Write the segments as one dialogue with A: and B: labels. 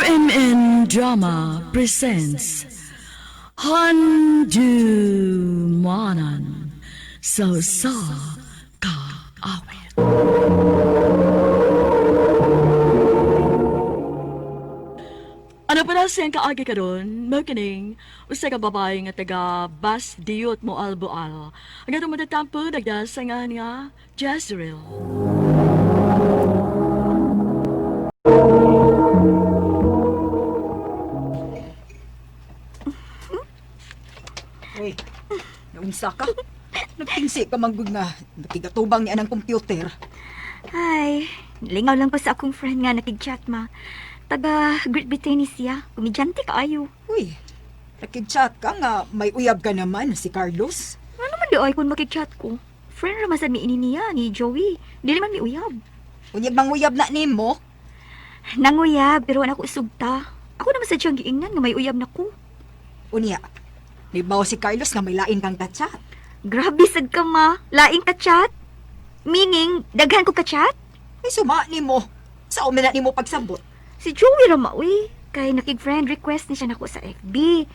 A: RMN Drama presents Handumanan Sa Ka Awit. Ano pa na siyang kaagi ka ron? Magkining, usa ka babae nga taga Bas Diot mo Alboal. Ang atong matatampo, nagdasangan nga Jezreel.
B: Uy, naunsa ka? Nagtingsi ka manggod nga nakigatubang niya ng computer.
C: Ay, lingaw lang ko sa akong friend nga nakig-chat ma. Taga Great Britain siya. Komedyante kaayo.
B: Uy, nakig-chat ka nga may uyab ka naman si Carlos.
C: Ano man di ay kung makig-chat ko? Friend raman sa miini niya ni Joey. Dili man mi uyab.
B: Unyag mang uyab na nimo.
C: Nanguyab pero wala ko isugta. Ako naman sa diyang giingnan nga may uyab na ko.
B: Unya, nibaw si Carlos nga may lain kang kachat.
C: Grabe sad ka ma. Laing ka-chat? Meaning, daghan ko ka-chat?
B: Ay suma nimo. Sa umina nimo pagsabot.
C: Si Joey rama uy. Kay nakig-friend request ni siya nako sa FB.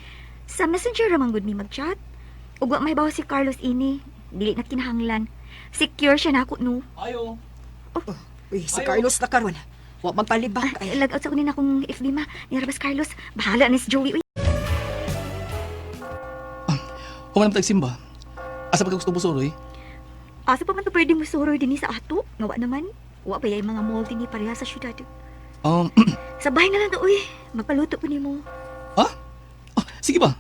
C: Sa messenger ramang good mi mag-chat. Ug wa may bawa si Carlos ini. Dili na kinahanglan. Secure siya nako no.
D: Ayo.
B: Uy, si
D: Ayaw.
B: Carlos na karon. Wa man palibak.
C: Ay, lag-out sa kunin akong FB ma. Nirabas Carlos. Bahala na si Joey uy.
D: Human naman tagsimba. Asa pa ka gusto busuroy?
C: Asa pa man to pwede mo suroy din sa ato? Ngawa naman. Wa pa yung mga mall din pareha sa syudad. Sabay na lang to uy. Magpaluto ko nimo.
D: Ha? Sige ba?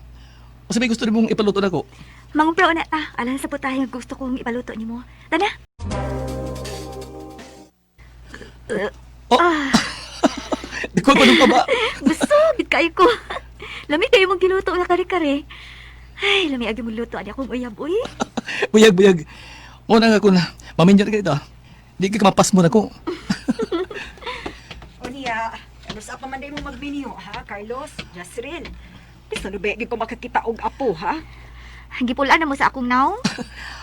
D: O sabi gusto rin mong ipaluto na ko.
C: Mangumpraw na ta. Alam sa putahing gusto kong ipaluto nimo. Tana.
D: Di ko pa ba?
C: Gusto, bit kayo ko. Lami kayo mong giluto na kare-kare. Ay, lami agi mong luto. Adi akong uyab, uy.
D: Buyag. Una nga ko na. Maminyan ka ito. Di ka mapas mo na ko.
B: Unya, ano sa pa man day mo magbinyo, ha, Carlos? Jezreel. Gusto na ba ko makakita og apo, ha?
C: Gipulaan na mo sa akong now?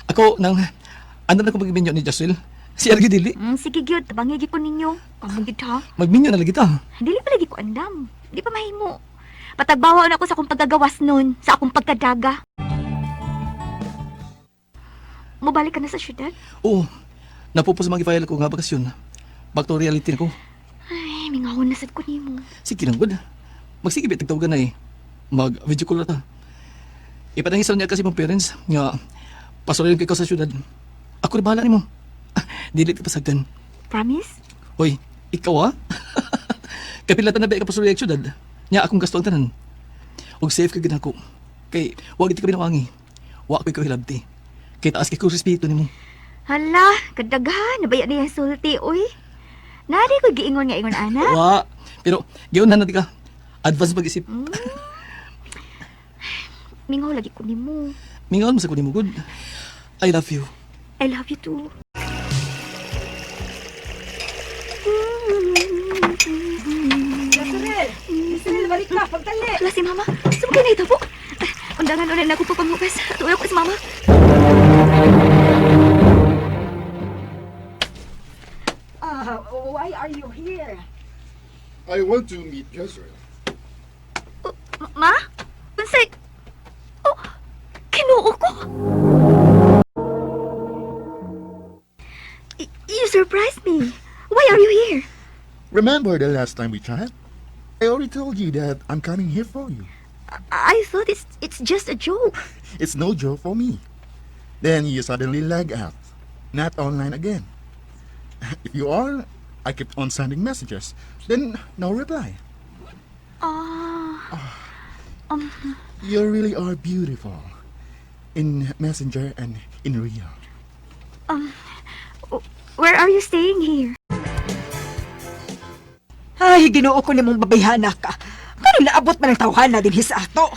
D: Ako nang... Ano na ko magminyo ni Jezreel? Si Argy Dili.
C: Sige, gyud. Tabangay ko ninyo. Ang gid ha.
D: Magminyo na lagi ta.
C: Dili pa lagi ko andam. Di pa mahimo. Patagbawa na ako sa akong pagkagawas nun, sa akong pagkadaga. Mubalik ka na sa syudad?
D: Oo. Napupos mga file ko nga bakasyon. Back to reality na ko.
C: Ay, mingahon na sad ko nimo.
D: Sige lang, good. Magsigibit, tagtawagan na eh. Mag-video call na ta. Ipanangisaw niya kasi mong parents nga pasulayon kay ko sa syudad. Ako rin bahala ni mo. Dili ka pasagdan.
C: Promise?
D: Hoy, ikaw ha? Kapilatan na ba ka pasulayon kay syudad? Nya akong gasto ang tanan. Og safe ka gid ako. Kay wag iti ka binawangi. Wa ko ikaw hilabti. Kay taas kay ko respeto nimo.
C: Hala, kadaghan. Nabaya na yung sulti, uy. Nari ko giingon nga ingon, ana.
D: Wa. Pero giyon na ka. Advance pag-isip.
C: Mingaw lagi ko nimo.
D: Mingon mo sa kunin mo good. I love you.
C: I love you too.
B: Jezreel, balik ka, pagtali.
C: Hala si mama. Saan kayo na ito po? Undangan ulit na ako po pangugas. Tuwa ko si mama.
B: Why are you here?
E: I want to meet Jezreel.
C: Ma? Unsay? Oh, kinuo ko. You surprised me. Why are you here?
E: Remember the last time we chatted? I already told you that I'm coming here for you.
C: I thought it's just a joke.
E: It's no joke for me. Then you suddenly lag out. Not online again. If you are, I kept on sending messages. Then no reply. You really are beautiful. In Messenger and in real.
C: Where are you staying here?
B: Ay, ginoo ko nimong babayhana ka. Kano naabot man ang tawhana din sa ato?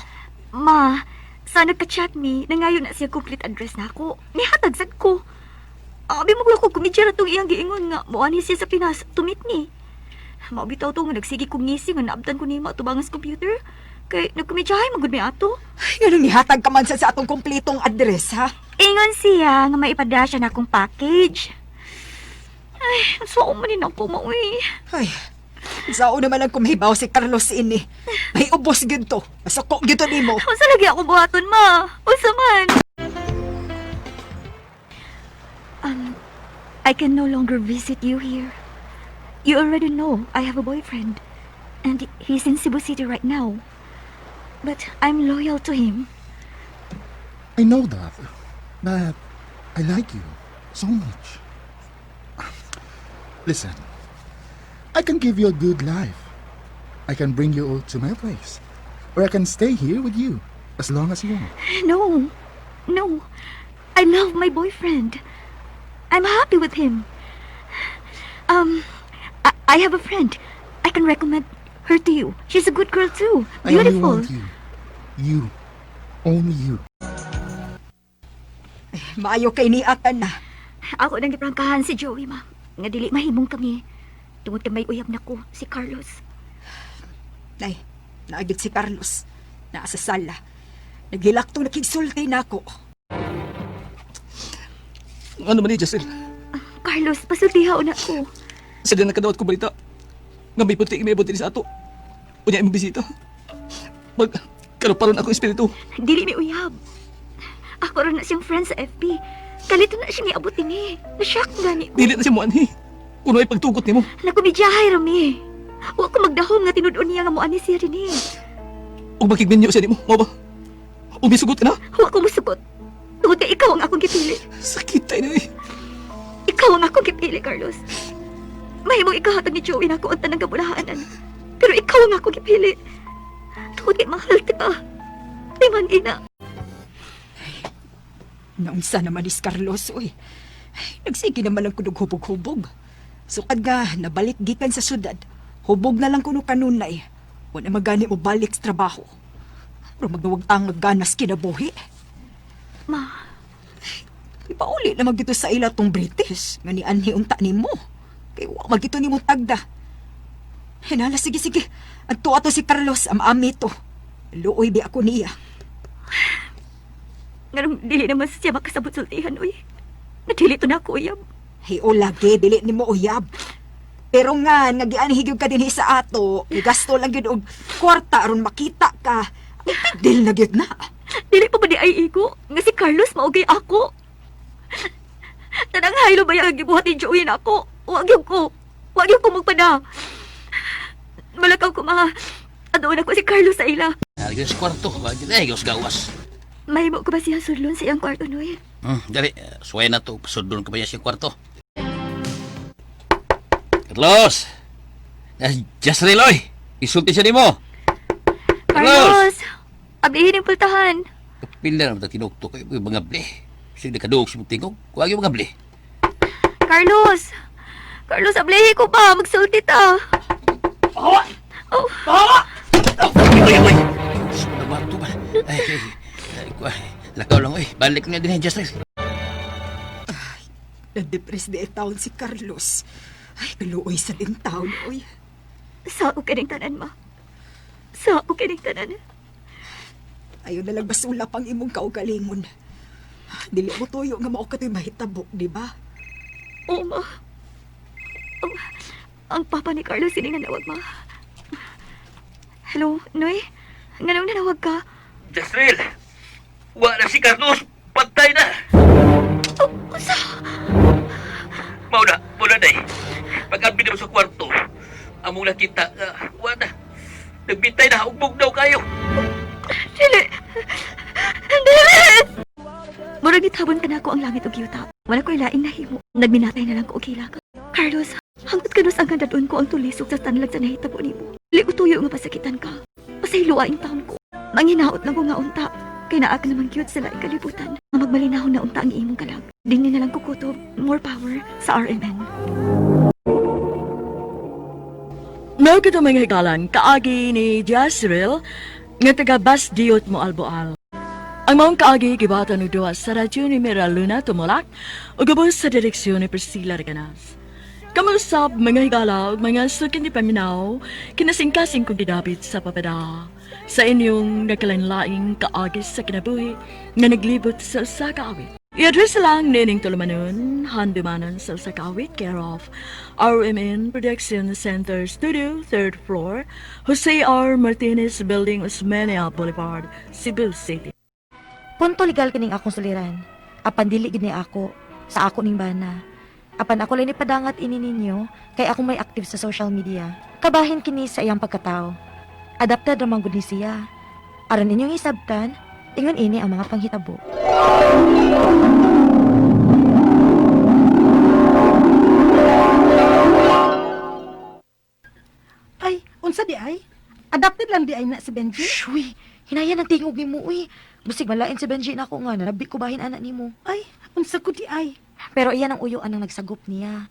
C: Ma, sa nagka-chat mi, nangayon na siya complete address na ako. Nihatag sad ko. Abi mo ko kumidya na itong iyang giingon nga. Muani siya sa Pinas, tumit ni. Maubitaw to nga nagsigi kong ngising nga naabdan ko ni matubangas computer. Kay nagkumidyahay magud mi ato.
B: Ay, ganun nihatag ka man sa atong kompletong address, ha?
C: Ingon siya nga maipada siya na akong package. Ay, so man din ako mauwi.
B: Ay, Sao naman lang kumahibaw si Carlos ini. May ubos gyud to. Masukok gyud to nimo.
C: Unsa lagi ako buhaton, ma? Unsa man? I can no longer visit you here. You already know I have a boyfriend. And he's in Cebu City right now. But I'm loyal to him.
E: I know that, but I like you so much. Listen, I can give you a good life. I can bring you to my place. Or I can stay here with you as long as you want.
C: No. No. I love my boyfriend. I'm happy with him. I have a friend. I can recommend her to you. She's a good girl too.
E: I only
C: Beautiful.
E: want you. You. Only you.
B: Maayo kay niatan na.
C: Ako nang giprangkahan si Joey, ma. Nga dili mahimong kami. Tungod kay may uyab na ko, si Carlos.
B: Nay, naagid si Carlos. Naa sa sala. Nagilaktong nakigsulti na ako.
D: Ano man ni Justin?
C: Carlos, pasultihaw na ko.
D: Sa din nakadawat ko balita. Nga may puti may buti sa ato. Unya imong bisita. Mag kaluparon ako espiritu.
C: Dili mi uyab. Ako rin na siyang friend sa FB. Kalito na siya niabot ni. Na-shock gani ko.
D: Dili na siya muanhi. Kuno ay pagtugot nimo.
C: Nakumidyahay rami. Wa ko magdahom nga tinudon niya nga mo ani siya rin eh.
D: Ug makigminyo siya nimo, mo ba? Ug misugot ka na?
C: Wa ko musugot. Tungod kay ikaw ang akong gipili.
D: Sakit tayo na eh.
C: Ikaw ang akong gipili, Carlos. Mahimong ikahatag ni Joey na ako ang tanang kabulahaanan. Pero ikaw ang akong gipili. Tungod kay mahal kita. Timan ina.
B: Naunsa naman is Carlos, oy. Nagsige naman lang kunog hubog-hubog. Sukad nga, nabalik gikan sa syudad. Hubog na lang kuno kanunay. Wala magani mo balik sa trabaho. Pero magnuwag ang ganas kinabuhi.
C: Ma,
B: Ipauli naman dito sa ila tong British. Nga ni anhi unta ni mo. Kaya wak magito ni mo tagda. Hinala, sige. Adto ato si Carlos, ami to. Luoy di ako niya.
C: nganong dili naman siya makasabot sultihan, uy. Nadili to na ako, uyab.
B: Hey, o lagi, dili ni mo uyab. Pero nga, nagianhigyog ka din sa ato. Igasto lang yun og kwarta aron makita ka. Dil na gyud na.
C: Dili pa ba di ay igo? Nga si Carlos maugay ako. Tanang haylo ba yung gibuhat ni Joey na ako? Wag yung ko magpada. Malakaw ko, ma. Adoon ako si Carlos sa ila.
F: Harga sa kwarto, wag na gawas gawas.
C: Mahimo ko ba siya sudlon sa iyang kwarto, Noy?
F: Dali, suway na to, pasudon ko ba niya sa kwarto? Carlos! Just reloy! Isulti siya ni mo!
C: Carlos! Abihin yung pultahan.
F: Kapila naman ito kinukto kayo, mga bli. Sige, nakaduog si Mutingog, huwag yung mga bli.
C: Carlos! Carlos, ablihi ko ba? Magsulti ta.
F: Bawa!
C: Oh,
F: Ay! Sumunod ba ito ba? Lakaw lang, oy. Balik na din, just reloy.
B: Na-depress di taon si Carlos. Ay, kaluoy sa din taon, oy.
C: sa ako kining tanan, ma. Sa ako kining tanan.
B: Ayaw na lang basula pang imong kaugalingon. Dili mo tuyo nga mao katoy mahitabo, di ba?
C: Oo, ma. Oh, ang papa ni Carlos sining nanawag, ma. Hello, Noy? Nganong nanawag ka?
F: Jasril! Wala si Carlos! Patay na!
C: Oh, usa?
F: Mauna na eh. Pag-ambi naman sa kwarto, among nakita nga, wala. Nagbintay na, ugbog daw kayo.
C: Dili! Dili! Murag nitabon ka na ako ang langit og yuta. Wala ko'y laing nahimo. Nagminatay na lang ko og hila ka. Carlos, hangtod kanus ang gandadon ko ang tulisok sa tanlag sa nahitabo nimo. Dili ko tuyo nga pasakitan ka. Pasayloaing taon ko. Manginaot lang ko nga unta. Kay naa ka naman cute sa laing kalibutan. Nga magmalinahon na unta ang imong kalag. Din na lang kukutob. More power sa RMN.
A: Mao kita mga hikalan, kaagi ni Jasril, nga taga Bas Diot mo Alboal. Ang maong kaagi gibatan ng duwa sa radyo ni Mira Luna Tumulak o gabos sa direksyon ni Priscilla Reganas. Kamusap mga higala ug mga sukin ni paminaw, kinasingkasing kong didabit sa papada sa inyong nagkalain-laing kaagis sa kinabuhi nga naglibot sa usa ka awit. I-address lang nining tulumanon, handumanon sa sakawit, care of RMN Production Center Studio, 3rd floor, Jose R. Martinez Building, Osmeña Boulevard, Cebu City.
C: Punto legal kining akong suliran. Apan dili gini ako sa ako ning bana. Apan ako lang ipadangat ini ninyo kay ako may active sa social media. Kabahin kini sa iyang pagkatao. Adapted ramang gud ni siya. Aron ninyong isabtan, ingon ini ang mga panghitabo.
G: Ay, unsa di ay? Adapted lang di ay na si Benji?
C: Shuy, hinaya ng tingog ni mo uy. Busig malain si Benji na ako nga, narabi ko bahin anak ni mo.
G: Ay, unsa ko di ay?
C: Pero iyan ang uyuan ang nagsagop niya.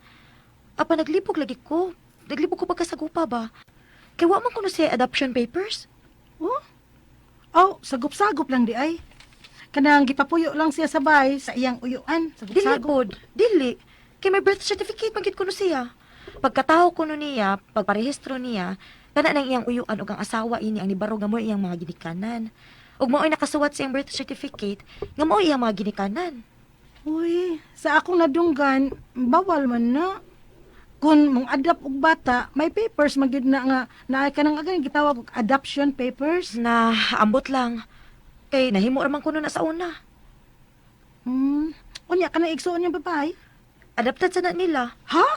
C: Apa naglipog lagi ko. Naglipog ko pagkasagupa ba? Kaya wa man kuno siya adoption papers.
G: Oh? Oh, sagop-sagop lang di ay. Kanang gipapuyo lang siya sabay sa iyang uyuan.
C: Dili
G: Sagop-sagop.
C: pod, dili. Kay may birth certificate magid kuno siya. Pagkataho kuno niya, pagparehistro niya, kana nang iyang uyuan ug ang asawa ini ang nibaro nga mo iyang mga ginikanan. Ug mao'y nakasuwat sa iyang birth certificate nga mao iyang mga ginikanan.
G: Uy, sa akong nadunggan, bawal man na. Kung mong adapt og bata, may papers magid na nga naay ka nang agad gitawag og adoption papers.
C: Na ambot lang. Kay nahimo raman kuno na sa una.
G: Unya ka na igsuon yung babae?
C: Adapted sa na nila.
G: Ha?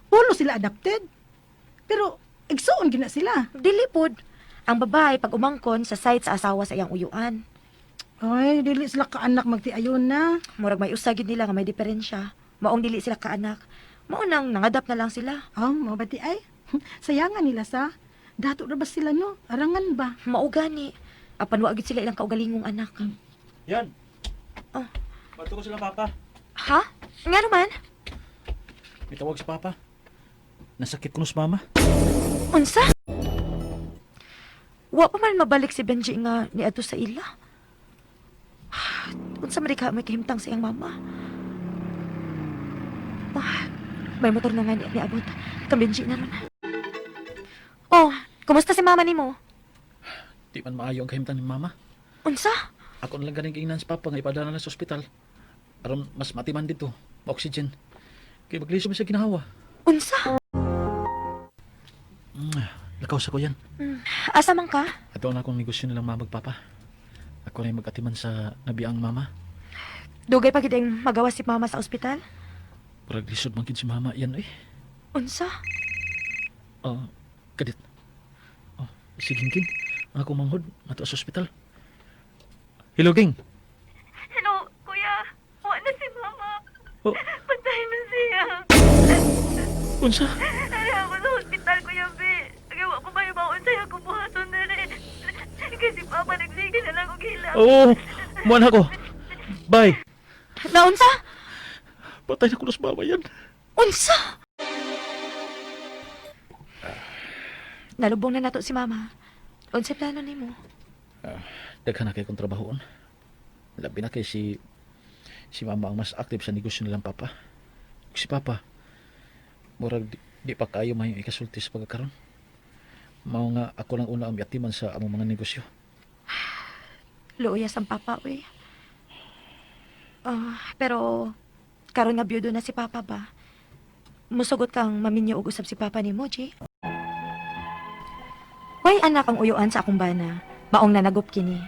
G: Polo sila adopted? Pero igsuon gina sila.
C: Dili pod. Ang babae pag umangkon sa site sa asawa sa iyang uyuan.
G: Ay, dili sila kaanak magtiayon na.
C: Murag may usagid nila nga may diferensya. Maong dili sila kaanak. Maunang nangadap na lang sila.
G: Oh, mabati ay. Sayangan nila sa. Dato na ba sila no? Arangan ba?
C: Maugani. Apan wa gid sila ilang kaugalingong anak.
H: Yan.
C: Oh.
H: Bato ko sila, Papa.
C: Ha? Nga naman?
H: May tawag si Papa. Nasakit ko na sa Mama.
C: Unsa? Wa pa man mabalik si Benji nga ni ato sa ila. Unsa man di ka may kahimtang sa iyang mama? May motor na nga ni abot. Kang Benji na ron. Oh, kumusta si mama nimo?
H: Di man maayo ang kahimtang ni Mama.
C: Unsa?
H: Ako na lang ganing kainan si Papa nga ipadala na sa ospital. Aron mas matiman dito. Oxygen. Kaya magliso mo siya ginahawa.
C: Unsa?
H: Lakaw sa ko yan.
C: Asa man ka?
H: Ato na akong negosyo nilang mamag Papa. Ako na yung mag-atiman sa nabiang Mama.
C: Dugay pa gid ang magawa si mama sa ospital?
H: Parag lisod man gid si Mama yan eh.
C: Unsa?
H: Kadit. Sige King. Ako manghod. Mato sa ospital. Hello King.
C: Hello, kuya. Wa na si mama.
H: Oh,
C: Patay na siya.
H: unsa?
C: Ari ako sa hospital, Kuya B. Agawa ko ba yung baon sa'yo kung buhaton na rin. Kasi Papa nagsige na lang og hila.
H: Oo. Muan ako. Bye.
C: Naunsa?
H: Patay na ko na sa Mama yan.
C: Unsa? Nalubong na nato si Mama. Unsa plano nimo?
H: Daghan na kay kong trabahoon. Labi na kay si Mama ang mas active sa negosyo nilang Papa. Ug si Papa, murag di pa kayo may ikasulti sa pagkakaroon. Mao nga ako lang una ang yatiman sa among mga negosyo.
C: Luuyas ang Papa, we. Pero karon nga byudo na si Papa ba? Musugot kang maminyo og usab si Papa nimo, G. Way anak ang uyuan sa akong bana. Maong nanagop kini.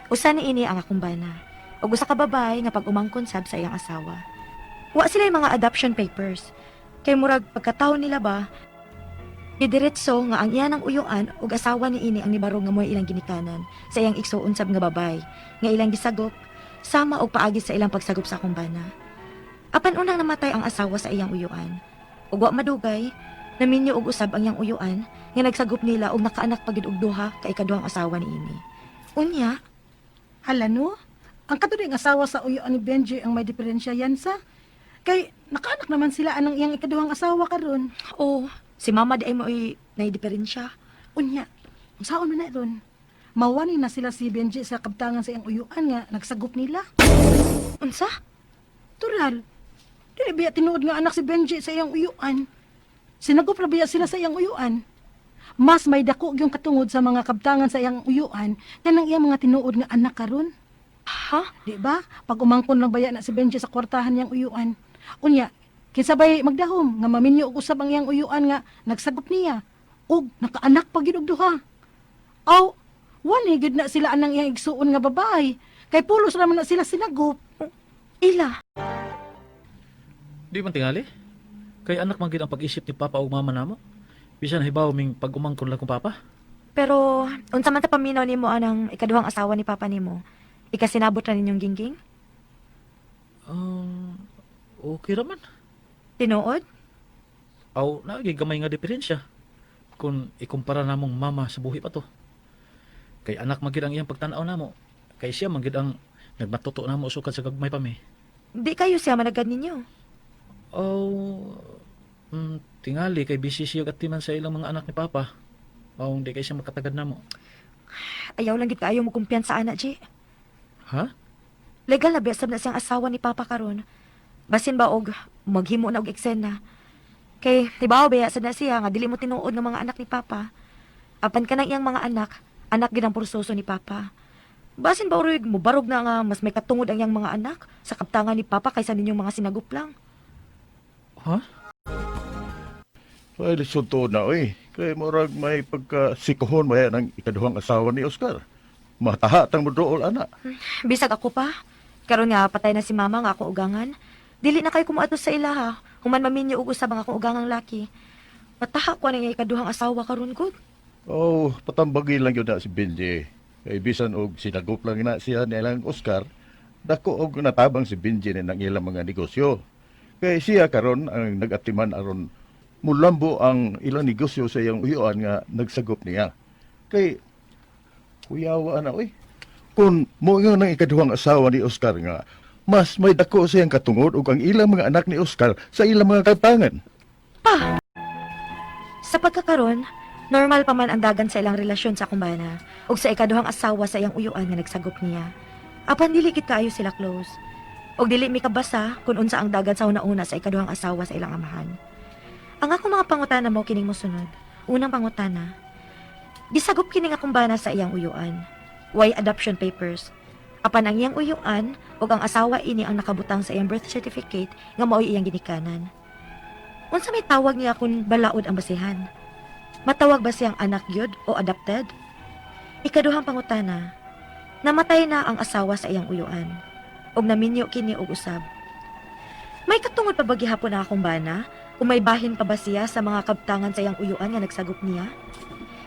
C: Usa ni ini ang akong bana. Ug usa ka babay nga pag umangkon sab sa iyang asawa. Wa sila yung mga adoption papers. Kay murag pagkataon nila ba, didiretso nga ang iyan ang uyuan ug asawa ni ini ang nibaro nga mo'y ilang ginikanan sa iyang igsuon sab nga babay nga ilang gisagop sama og paagi sa ilang pagsagop sa akong bana. Apan unang namatay ang asawa sa iyang uyuan. Ug wa madugay, naminyo og usab ang iyang uyuan nga nagsagop nila og nakaanak pagid og duha ka ikaduhang asawa ni ini. Unya,
G: Hala no? Ang katuloy asawa sa uyuan ni Benji ang may diferensya yan sa. Kay nakaanak naman sila anang iyang ikaduhang asawa karon.
C: oh, si mama di ay mo'y naidiferensya.
G: Unya, ang saon man na ron. Mawani na sila si Benji sa kabtangan sa iyang uyuan nga nagsagop nila.
C: Unsa?
G: Tural, dili biya tinuod nga anak si Benji sa iyang uyuan. Sinagop ra biya sila sa iyang uyuan. Mas may dako yung katungod sa mga kabtangan sa iyang uyuan nga nang iyang mga tinuod nga anak karon.
C: Ha?
G: Di ba? Pag umangkon lang baya na si Benji sa kwartahan niyang uyuan. Unya, kinsabay magdahom nga maminyo og usab ang iyang uyuan nga nagsagop niya. Og nakaanak pa gid og duha. Aw, wani gid na sila anang iyang igsuon nga babae. Kay pulos naman na sila sinagop.
C: Ila.
H: Di man tingali? Kay anak man gid ang pag-isip ni Papa ug Mama namo. Bisan hibaw ming pag-umangkon lang kong Papa.
C: Pero, unsa man ta paminaw nimo anang ikaduhang asawa ni Papa nimo? Ikasinabot na ninyong gingging?
H: Okay raman.
C: Tinuod?
H: Aw, nagigamay nga diferensya. Kung ikumpara namong mama sa buhi pa to. Kay anak magid ang iyang pagtanaw namo. Kay siya magid ang nagmatuto namo sukad sa gagmay pa mi.
C: Di kayo siya managad ninyo.
H: Tingali kay busy siya katiman sa ilang mga anak ni Papa. Aw, di kay siya makatagad namo.
C: Ayaw lang gid kaayo mo kumpiyansa ana, G.
H: Ha?
C: Legal na besab na siyang asawa ni Papa karon. Basin ba og maghimo na og eksena. Kay tibaw baya sad na siya nga dili mo tinuod ng mga anak ni Papa. Apan kanang iyang mga anak gid ang pursoso ni Papa. Basin ba urig mo barog na nga mas may katungod ang iyang mga anak sa kaptangan ni Papa kaysa ninyong mga sinagup lang.
H: Ha?
I: Ay, lisod to na, oy. Kaya morag may pagkasikohon maya ng ikaduhang asawa ni Oscar. Matahatang mo dool, anak.
C: Bisag ako pa. Karon nga patay na si Mama nga akong ugangan. Dili na kay kumuadto sa ilaha. Human maminyo og usab ang akong ugangang laki. Mataha ko na nga ikaduhang asawa karon gud.
I: Oh, patambagin lang yun na si Benji. Kay bisan og sinagop lang na siya nilang Oscar, dako og natabang si Benji ni ng ilang mga negosyo. Kay siya karon ang nagatiman aron mulambo ang ilang negosyo sa iyang uyuan nga nagsagop niya. Kay kuyawa na, oy. Kung mo nga ng ikaduhang asawa ni Oscar nga, mas may dako siyang katungod ug ang ilang mga anak ni Oscar sa ilang mga katangan.
C: Sa pagkakaroon, normal pa man ang dagan sa ilang relasyon sa kumbana ug sa ikaduhang asawa sa iyang uyuan nga nagsagop niya. Apan dili gid kaayo sila close. Og dili mi kabasa kung unsa ang dagan sa una-una sa ikaduhang asawa sa ilang amahan. Ang akong mga pangutana mo kining mosunod. Unang pangutana, gisagop kini nga kumbana sa iyang uyuan. Why adoption papers? Apan ang iyang uyuan ug ang asawa ini ang nakabutang sa iyang birth certificate nga mao'y iyang ginikanan. Unsa may tawag niya kung balaod ang basihan? Matawag ba siyang anak gyud o adopted? Ikaduhang pangutana, namatay na ang asawa sa iyang uyuan ug naminyo kini og usab. May katungod pa ba gihapon na akong bana? Kung may bahin pa ba siya sa mga kabtangan sa iyang uyuan nga nagsagop niya?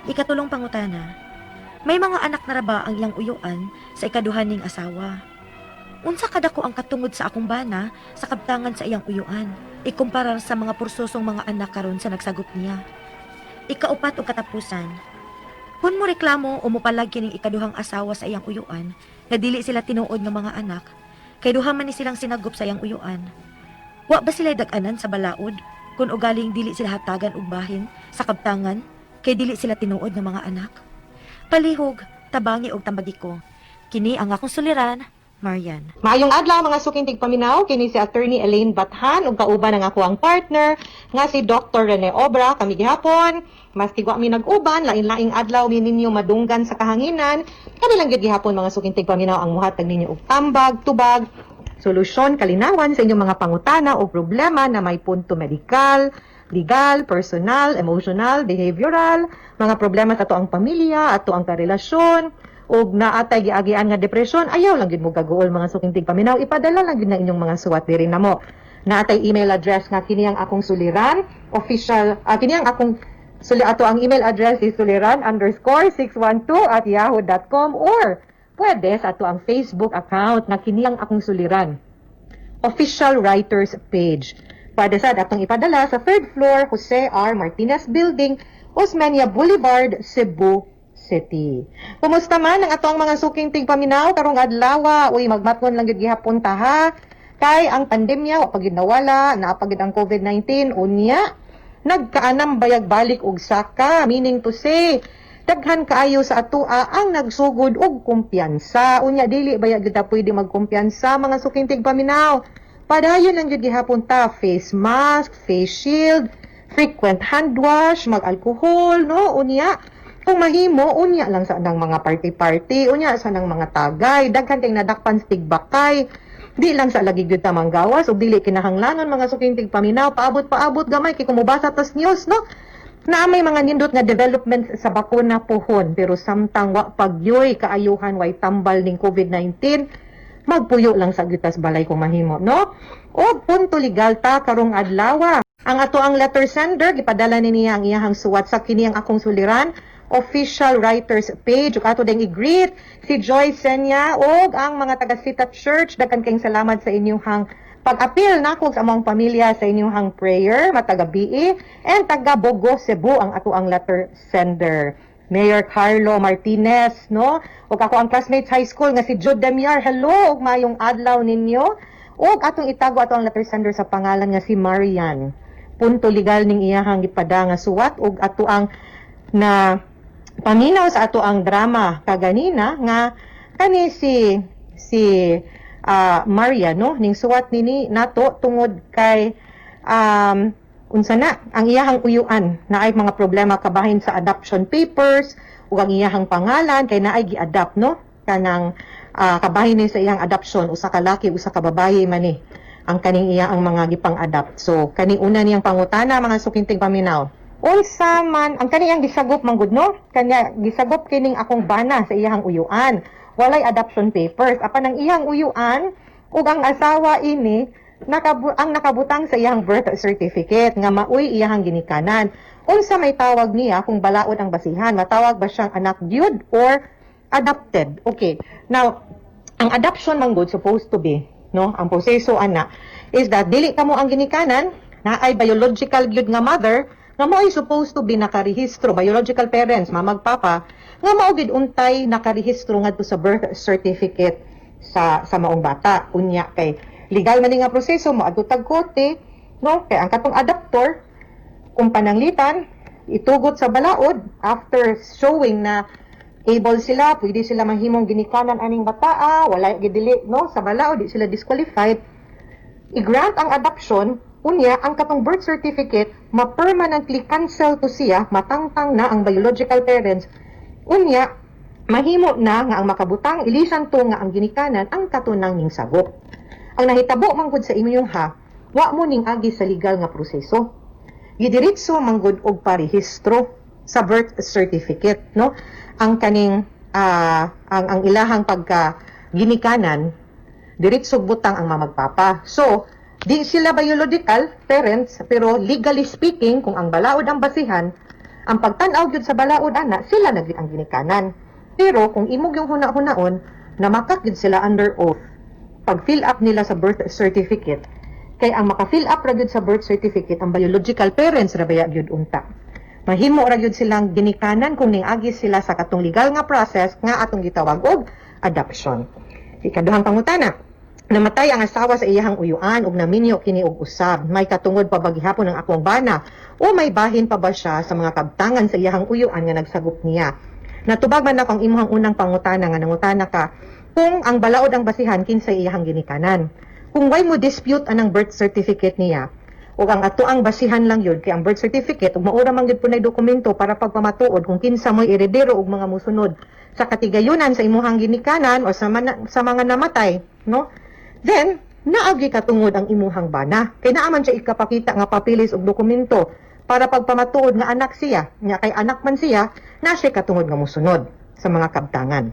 C: Ikatulong pangutana, may mga anak na ra ba ang iyang uyuan sa ikaduhan ning asawa? Unsa kadako ang katungod sa akong bana sa kabtangan sa iyang uyuan, ikumpara sa mga pursosong mga anak karon sa nagsagop niya? Ikaupat o katapusan, kung mo reklamo o mupalag kining ikaduhang asawa sa iyang uyuan, na dili sila tinuod ng mga anak, kay duha man ni silang sinagop sa iyang uyuan, wa ba sila dag-anan sa balaod, kung ugaling dili sila hatagan og bahin sa kabtangan, kay dili sila tinuod ng mga anak? Palihog, tabangi og tambagi ko. Kini ang akong suliran, Marian.
J: Maayong adlaw mga suking tigpaminaw, kini si Attorney Elaine Bathan ug kauban ang ako ang partner nga si Dr. Rene Obra kami gihapon. Maski wa mi nag-uban, lain-laing adlaw mi ninyo madunggan sa kahanginan. Kami lang gyud gihapon mga suking tigpaminaw ang muhatag ninyo og tambag, tubag, solusyon, kalinawan sa inyong mga pangutana o problema na may punto medikal, legal, personal, emotional, behavioral, mga problema sa ato ang pamilya, ato ang karelasyon, ug naatay giagian nga depresyon, ayaw lang gid mo gagool mga suking tigpaminaw, ipadala lang gid na inyong mga suwat diri namo. Naatay email address nga kini ang akong suliran, official, kini ang akong ato ang email address is suliran_612@yahoo.com or pwede sa ato ang Facebook account nga kini ang akong suliran. Official Writers page. Pwede sa atong ipadala sa 3rd floor Jose R. Martinez Building, Osmeña Boulevard, Cebu City. Kumusta man ang atong mga suking tigpaminaw karong adlaw? Uy, magmatngon lang gyud gihapon ta ha. Kay ang pandemya wa pagid nawala, naapagid ang COVID-19 unya. Nagkaanam bayag balik og saka, meaning to say, daghan kaayo sa atoa ang nagsugod og kumpiyansa. Unya dili bayag gyud ta pwede magkumpiyansa mga suking tigpaminaw. Padayon lang gyud gihapon ta face mask, face shield, frequent hand wash, mag-alcohol, no? Unya, Kung mahimo, unya lang sa nang mga party-party, unya sa nang mga tagay, daghan kay nadakpan sa tigbakay, di lang sa lagi gyud ta manggawas ug dili kinahanglanon mga suking tigpaminaw, paabot gamay kay kumubasa tas news, no? Na may mga nindot nga development sa bakuna pohon, pero samtang wa pagyoy kaayuhan way tambal ning COVID-19, magpuyo lang sa gyutas balay kung mahimo, no? O punto legal ta karong adlaw. Ang ato ang letter sender gipadala ni niya ang iyahang suwat sa kini ang akong suliran official writers page ug ato ding i-greet si Joy Senya ug ang mga taga Sita Church. Daghan kayong salamat sa inyong pag-apil nako sa among pamilya sa inyong prayer mataga BE and taga Bogo Cebu ang ato ang letter sender. Mayor Carlo Martinez, no? Ug ako ang classmates high school nga si Jude Demiar. Hello ug mayong adlaw ninyo. Ug atong itago ato ang letter sender sa pangalan nga si Marian. Punto legal ning iyahang gipada nga suwat ug ato ang na paminaw sa ato ang drama kaganina nga kani si Maria, no, ning suwat nini nato tungod kay unsa na ang iyahang uyuan na ay mga problema kabahin sa adoption papers ug ang iyahang pangalan kay naay gi-adopt, no, kanang kabahin ni sa iyang adoption usa ka laki usa ka babaye man ni ang kaning iya ang mga gipang-adopt. So kani una niyang pangutana mga sukinting paminaw, unsa man ang kaniyang gisagop manggod, no? Kanya gisagop kining akong bana sa iyang uyuan. Walay adoption papers. Apan ang iyang uyuan ug ang asawa ini ang nakabutang sa iyang birth certificate nga maoy iyang ginikanan. Unsa may tawag niya kung balaod ang basihan? Matawag ba siyang anak gyud or adopted? Okay. Now, ang adoption manggod supposed to be, no? Ang proseso ana is that dili kamo ang ginikanan na ay biological gyud nga mother nga mao ay supposed to be nakarehistro, biological parents, mamag papa, nga mao gid untay nakarehistro ngadto sa birth certificate sa maong bata. Unya kay legal man nga proseso mo adto tag korte, no? Kay ang katong adopter kung pananglitan itugot sa balaod after showing na able sila, pwede sila mahimong ginikanan aning bataa, wala gidili, no, sa balaod, di sila disqualified, i-grant ang adoption. Unya, ang katong birth certificate, ma-permanently cancel to siya, matangtang na ang biological parents. Unya, mahimo na nga ang makabutang, ilisan to nga ang ginikanan, ang katunang ning sagop. Ang nahitabo manggod sa inyong wa mo ning agi sa legal nga proseso. Gidiritso manggod og parehistro sa birth certificate, no? Ang kaning, ang ilahang pagka ginikanan, diritso butang ang mamagpapa. So, di sila biological parents, pero legally speaking, kung ang balaod ang basihan, ang pagtanaw gyud sa balaod ana, sila naglit ang ginikanan. Pero kung imog yung huna-hunaon, namakak gyud sila under oath, pag fill up nila sa birth certificate, kay ang maka-fill up ra gyud sa birth certificate, ang biological parents ra baya gyud unta. Mahimo ra gyud silang ginikanan kung niagi sila sa katong legal nga process nga atong gitawag og adoption. Ikaduhang pangutana, namatay ang asawa sa iyahang uyuan ug naminyo kini og usab. May katungod pa ba gihapon ang akong bana o may bahin pa ba siya sa mga kabtangan sa iyahang uyuan nga nagsagop niya? Natubag man ako ang imuhang unang pangutana nga nangutana ka kung ang balaod ang basihan kinsa iyahang ginikanan. Kung way mo dispute anang birth certificate niya ug ang ato ang basihan lang yun kay ang birth certificate ug maura man gyud punay dokumento para pagpamatuod kung kinsa mo'y heredero ug mga musunod sa katigayunan sa imuhang ginikanan o sa mga namatay, no? Then, naagi katungod ang imuhang bana. Kay naaman siya ikapakita nga papilis og dokumento para pagpamatuod nga anak siya. Nya kay anak man siya, na siya katungod nga musunod sa mga kabtangan.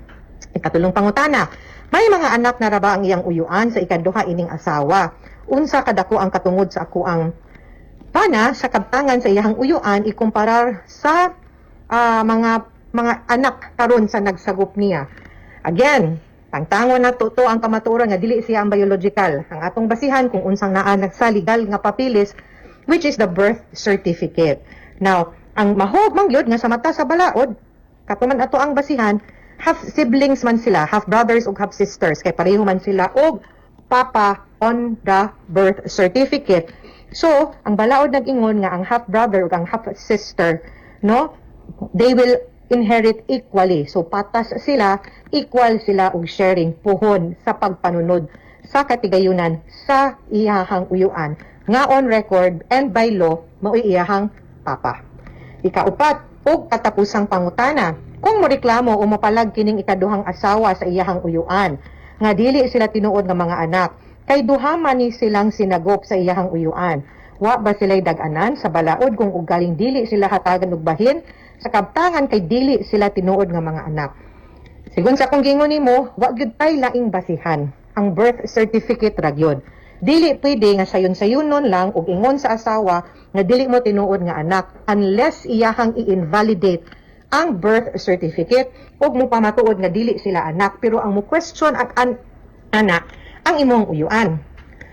J: Ikatulong pangutana, may mga anak na raba ang iyang uyuan sa ikaduha ining asawa. Unsa kadako ang katungod sa ako ang bana sa kabtangan sa iyang uyuan ikumparar sa mga anak karon sa nagsagop niya. Again, tangtangon na to ang kamatuoran nga dili siya ang biological. Ang atong basihan kung unsang naanak sa legal nga papilis, which is the birth certificate. Now, ang mahog man gyud nga sa mata sa balaod, katuman ato ang basihan, half siblings man sila, half brothers ug half sisters, kay pareho man sila og papa on the birth certificate. So, ang balaod nag-ingon nga ang half brother ug ang half sister, no, they will inherit equally. So patas sila, equal sila og sharing puhon sa pagpanunod sa katigayunan sa iyahang uyuan nga on record and by law mao iyahang papa. Ikaupat, ug katapusang pangutana. Kung moreklamo o mopalag kining ikaduhang asawa sa iyahang uyuan, nga dili sila tinuod nga mga anak, kay duha man ni silang sinagop sa iyahang uyuan. Wa ba sila'y dag-anan sa balaod kung ugaling dili sila hatagan og bahin sa kabtangan kay dili sila tinuod nga mga anak. Sigun sa akong gingon nimo, wa gyud tay laing basihan ang birth certificate ra gyud. Dili pwede nga sayon-sayonon lang og ingon sa asawa nga dili mo tinuod nga anak unless iyahang i-invalidate ang birth certificate ug mo pamatuod nga dili sila anak pero ang mo question at anak ang imong uyuan.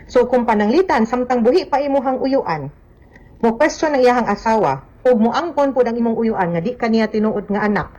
J: So kung pananglitan samtang buhi pa imuhang uyuan, mo question ang iyahang asawa ug mo angkon pud ang imong uyuan nga di kaniya tinuod nga anak,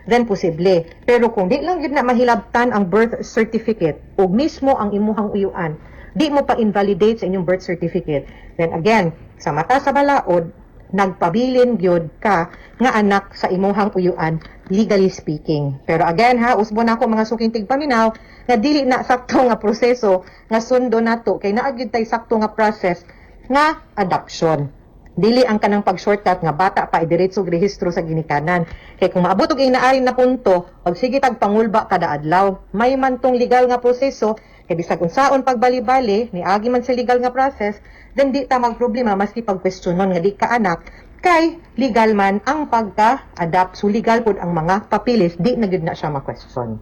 J: then posible. Pero kung di lang gid na mahilabtan ang birth certificate ug mismo ang imuhang uyuan, di mo pa invalidate sa inyong birth certificate, then again, sa mata sa balaod, nagpabilin gyud ka nga anak sa imuhang uyuan, legally speaking. Pero again ha, usbo na ako mga suking tigpaminaw nga dili na sakto nga proseso nga sundo nato kay naa gyud tay sakto nga process nga adoption. Dili ang kanang pag-shortcut nga bata pa idiretso og rehistro sa ginikanan. Kay kung maabot og inaari na punto, pag sige tag pangulba kada adlaw, may man tong legal nga proseso kay bisag unsaon pagbali-bali ni agi man sa legal nga process, then di ta magproblema maski pag-questionon nga di ka anak kay legal man ang pagka-adapt. So legal pud ang mga papilis, di na gyud na siya ma-question.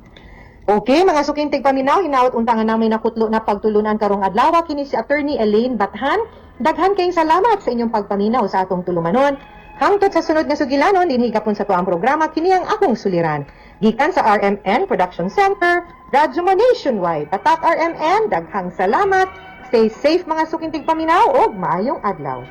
J: Okay, mga suking tigpaminaw, hinaut unta nga namin nakutlo na pagtulunan karong adlaw kini si Attorney Elaine Bathan. Daghan kayong salamat sa inyong pagpaminaw sa atong tulumanon. Hangtod sa sunod nga sugilanon, dinhi gapon sa tuang programa kini ang akong suliran. Gikan sa RMN Production Center, Radyo Mo Nationwide. Tatak RMN, daghang salamat. Stay safe mga suking tigpaminaw og maayong adlaw.